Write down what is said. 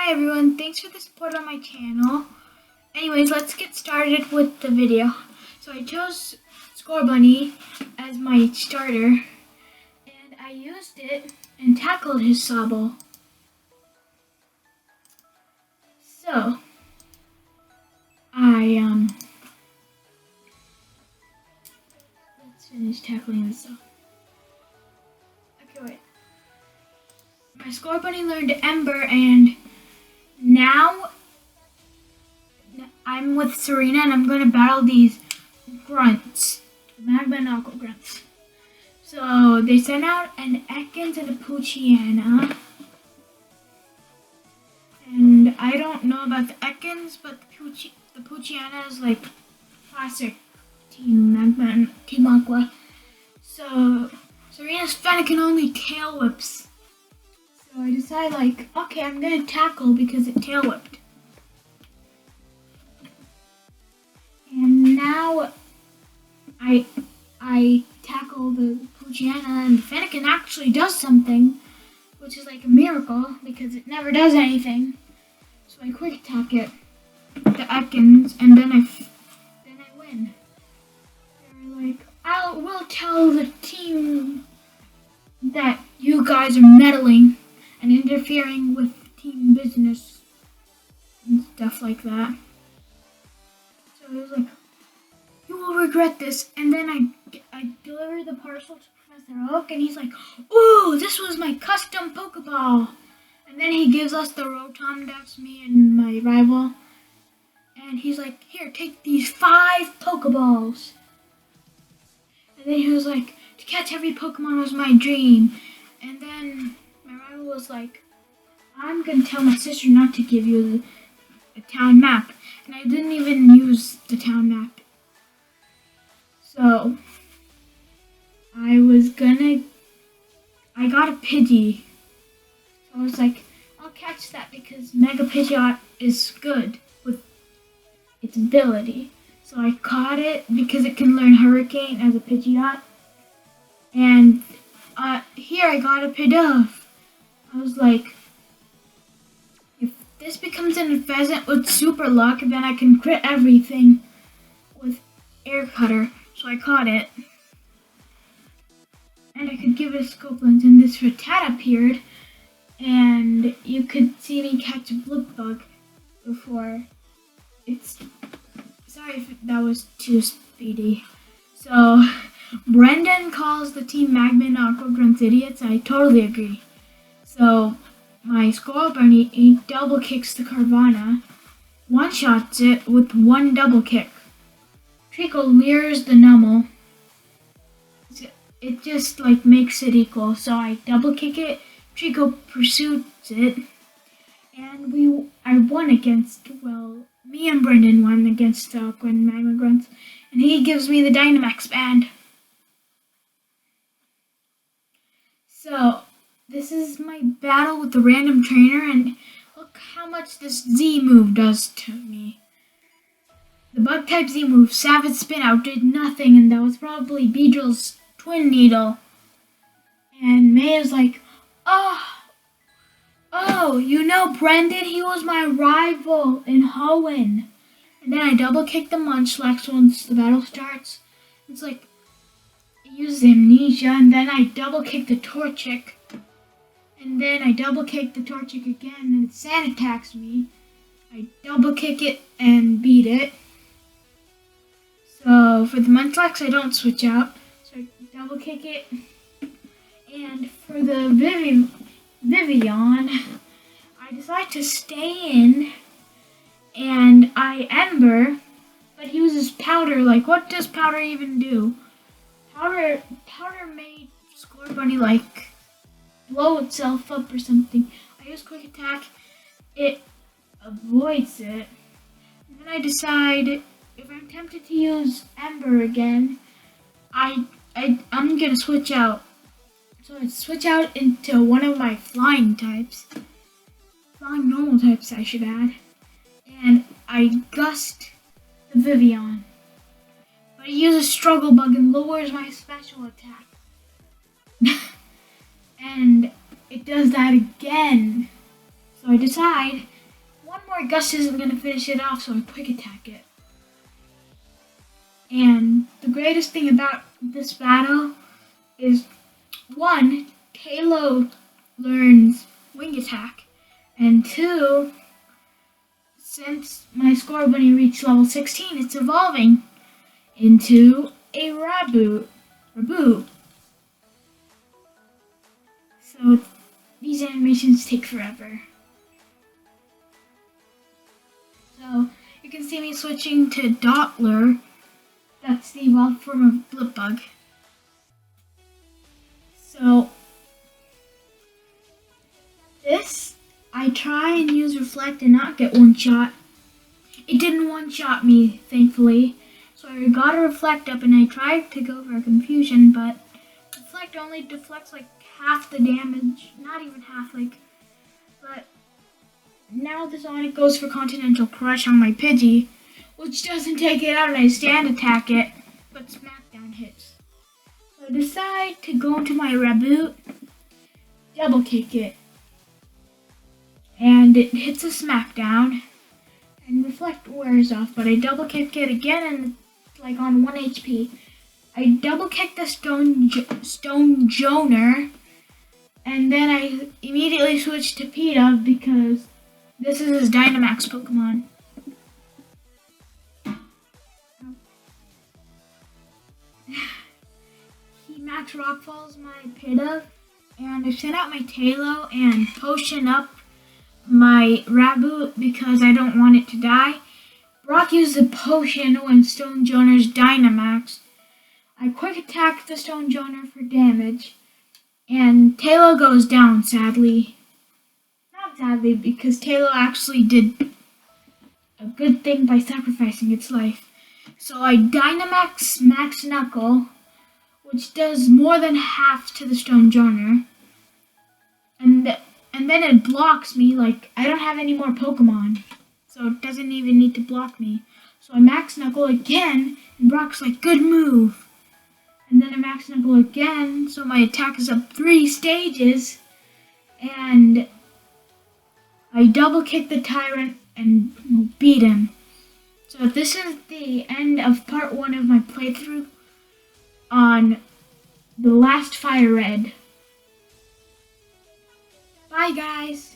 Hi everyone, thanks for the support on my channel. Anyways, let's get started with the video. So I chose Score Bunny as my starter, and I used it and tackled his Sobble. So, let's finish tackling this stuff. Okay, wait. My Score Bunny learned Ember, and now I'm with Serena, and I'm going to battle these grunts, magma knuckle grunts. So they sent out an Ekans and a Poochyena, and I don't know about the Ekans, but the Poochyena is like classic Team Magma and Team Aqua. So Serena's Fennekin only tail whips. So I decided okay, I'm gonna tackle because it tail whipped. And now I tackle the Poochyena, and the Fennekin actually does something, which is like a miracle because it never does anything. So I quick attack it, the Ekans, and then I win. They're like, we'll tell the team that you guys are meddling and interfering with team business and stuff like that. So it was like, you will regret this. And then I deliver the parcel to Professor Oak, and he's like, ooh, this was my custom Pokeball. And then he gives us the Rotom, me and my rival. And he's like, here, take these 5 Pokeballs. And then he was like, to catch every Pokemon was my dream. And then my rival was like, I'm going to tell my sister not to give you a town map. And I didn't even use the town map. So, I got a Pidgey. So I was like, I'll catch that because Mega Pidgeot is good with its ability. So I caught it because it can learn Hurricane as a Pidgeot. And here I got a Pidove. I was like, if this becomes an Pheasant with Super Luck, then I can crit everything with Air Cutter. So I caught it. And I could give it a Scope Lens, and this Rattata appeared. And you could see me catch a Blip Bug before it's... Sorry if that was too speedy. So, Brendan calls the Team Magma and Aqua Grunts idiots. I totally agree. So, my Squirrel Bunny, he double kicks the Carvana, one-shots it with one double kick. Trico lures the Numel. It just makes it equal. So I double kick it, Trico pursues it, and I won against, me and Brendan won against the Aqua and Magma Grunts, and he gives me the Dynamax band. So, this is my battle with the random trainer, and look how much this Z move does to me. The Bug-type Z move, Savage Spin Out, did nothing, and that was probably Beedrill's Twin Needle. And Maya's like, oh, you know Brendan, he was my rival in Hoenn. And then I double kick the Munchlax once the battle starts. It's like, it uses Amnesia, and then I double kick the Torchic. And then I double kick the Torchic again, and it sand attacks me. I double kick it and beat it. So for the Munchlax, I don't switch out. So I double kick it. And for the Vivian, I decide to stay in, and I Ember, but he uses Powder. What does Powder even do? Powder made Score Bunny blow itself up or something. I use Quick Attack, it avoids it, and then I decide if I'm tempted to use Ember again, I'm gonna switch out. So I switch out into one of my flying types. Flying normal types, I should add. And I gust the Vivian. But he uses Struggle Bug and lowers my special attack. And it does that again. So I decide more Gust isn't going to finish it off, so I quick attack it. And the greatest thing about this battle is, 1, Halo learns Wing Attack, and 2, since my score when he reached level 16, it's evolving into a Raboot. So these animations take forever. So you can see me switching to Dottler. That's the evolved form of Blipbug. So this, I try and use Reflect and not get one shot. It didn't one shot me, thankfully. So I got a Reflect up and I tried to go for a Confusion, but Reflect only deflects like half the damage. Not even half, but now the Sonic goes for Continental Crush on my Pidgey, which doesn't take it out and I stand attack it, but Smackdown hits. So I decide to go into my Raboot, double kick it, and it hits a Smackdown, and Reflect wears off, but I double kick it again and it's like on 1 HP. I double kick the Stone Joner, and then I immediately switch to PETA because this is his Dynamax Pokemon. He Max Rock Falls my PETA, and I sent out my Tailo and potion up my Raboot because I don't want it to die. Brock used the potion when Stone Joner's Dynamax. I quick attack the Stone Joner for damage, and Tailo goes down, sadly. Not sadly, because Tailo actually did a good thing by sacrificing its life. So I Dynamax Max Knuckle, which does more than half to the Stone Joner, and then it blocks me, like I don't have any more Pokemon, so it doesn't even need to block me. So I Max Knuckle again, and Brock's like, good move. And then I Max Knuckle again, so my attack is up 3 stages, and I double kick the Tyrant and beat him. So this is the end of part 1 of my playthrough on the last Fire Red. Bye guys!